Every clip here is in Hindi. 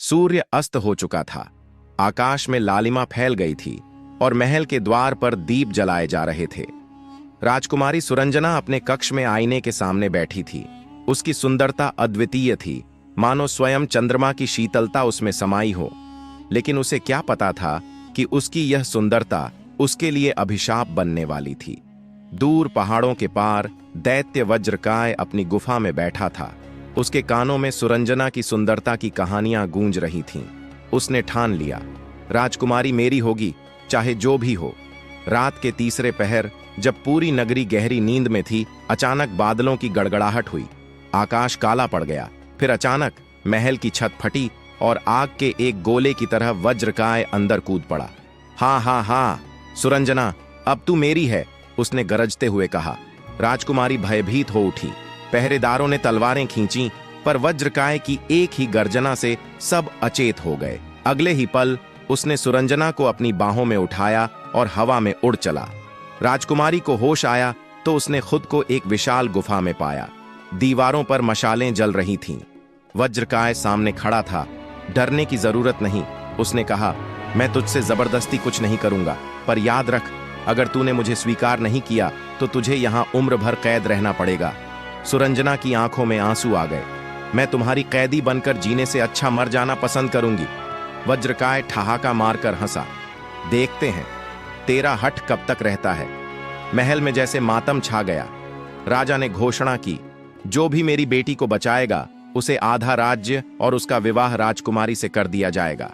सूर्य अस्त हो चुका था। आकाश में लालिमा फैल गई थी और महल के द्वार पर दीप जलाए जा रहे थे। राजकुमारी सुरंजना अपने कक्ष में आईने के सामने बैठी थी। उसकी सुंदरता अद्वितीय थी, मानो स्वयं चंद्रमा की शीतलता उसमें समाई हो। लेकिन उसे क्या पता था कि उसकी यह सुंदरता उसके लिए अभिशाप बनने वाली थी। दूर पहाड़ों के पार दैत्य वज्रकाय अपनी गुफा में बैठा था। उसके कानों में सुरंजना की सुंदरता की कहानियां गूंज रही थीं। उसने ठान लिया, राजकुमारी मेरी होगी, चाहे जो भी हो। रात के तीसरे पहर, जब पूरी नगरी गहरी नींद में थी, अचानक बादलों की गड़गड़ाहट हुई। आकाश काला पड़ गया। फिर अचानक महल की छत फटी और आग के एक गोले की तरह वज्रकाय अंदर कूद पड़ा। हाँ हाँ हाँ सुरंजना, अब तू मेरी है, उसने गरजते हुए कहा। राजकुमारी भयभीत हो उठी। पहरेदारों ने तलवारें खींची, पर वज्रकाय की एक ही गर्जना से सब अचेत हो गए। अगले ही पल उसने सुरंजना को अपनी बाहों में उठाया और हवा में उड़ चला। राजकुमारी को होश आया तो उसने खुद को एक विशाल गुफा में पाया। दीवारों पर मशालें जल रही थीं। वज्रकाय सामने खड़ा था। डरने की जरूरत नहीं, उसने कहा। मैं तुझसे जबरदस्ती कुछ नहीं करूंगा, पर याद रख, अगर तूने मुझे स्वीकार नहीं किया तो तुझे यहां उम्र भर कैद रहना पड़ेगा। सुरंजना की आंखों में आंसू आ गए। मैं तुम्हारी कैदी बनकर जीने से अच्छा मर जाना पसंद करूंगी। वज्रकाय ठहाका मारकर हंसा। देखते हैं तेरा हठ कब तक रहता है। महल में जैसे मातम छा गया। राजा ने घोषणा की, जो भी मेरी बेटी को बचाएगा उसे आधा राज्य और उसका विवाह राजकुमारी से कर दिया जाएगा।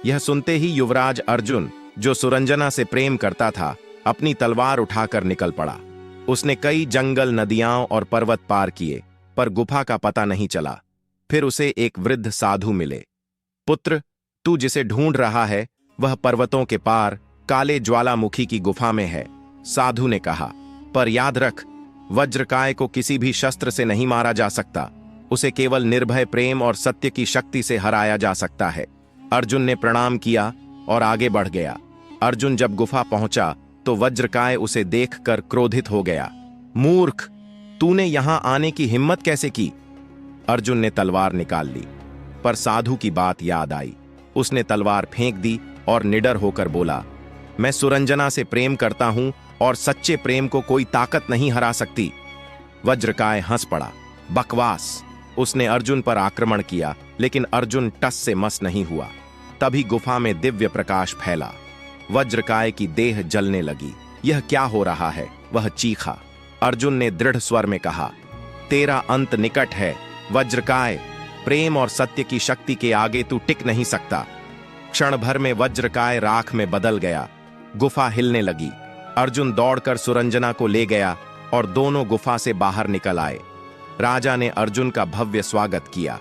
यह सुनते ही युवराज अर्जुन, जो सुरंजना से प्रेम करता था, अपनी तलवार उठाकर निकल पड़ा। उसने कई जंगल, नदियां और पर्वत पार किए, पर गुफा का पता नहीं चला। फिर उसे एक वृद्ध साधु मिले। पुत्र, तू जिसे ढूंढ रहा है वह पर्वतों के पार काले ज्वालामुखी की गुफा में है, साधु ने कहा। पर याद रख, वज्रकाय को किसी भी शस्त्र से नहीं मारा जा सकता। उसे केवल निर्भय प्रेम और सत्य की शक्ति से हराया जा सकता है। अर्जुन ने प्रणाम किया और आगे बढ़ गया। अर्जुन जब गुफा पहुंचा तो वज्रकाय उसे देखकर क्रोधित हो गया। मूर्ख, तूने यहां आने की हिम्मत कैसे की? अर्जुन ने तलवार निकाल ली, पर साधु की बात याद आई। उसने तलवार फेंक दी और निडर होकर बोला, मैं सुरंजना से प्रेम करता हूं और सच्चे प्रेम को कोई ताकत नहीं हरा सकती। वज्रकाय हंस पड़ा। बकवास। उसने अर्जुन पर आक्रमण किया, लेकिन अर्जुन टस से मस नहीं हुआ। तभी गुफा में दिव्य प्रकाश फैला। वज्रकाय की देह जलने लगी। यह क्या हो रहा है? वह चीखा। अर्जुन ने दृढ़ स्वर में कहा, तेरा अंत निकट है वज्रकाय। प्रेम और सत्य की शक्ति के आगे तू टिक नहीं सकता। क्षण भर में वज्रकाय राख में बदल गया। गुफा हिलने लगी। अर्जुन दौड़कर सुरंजना को ले गया और दोनों गुफा से बाहर निकल आए। राजा ने अर्जुन का भव्य स्वागत किया।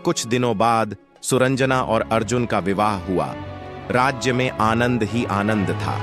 कुछ दिनों बाद सुरंजना और अर्जुन का विवाह हुआ। राज्य में आनंद ही आनंद था।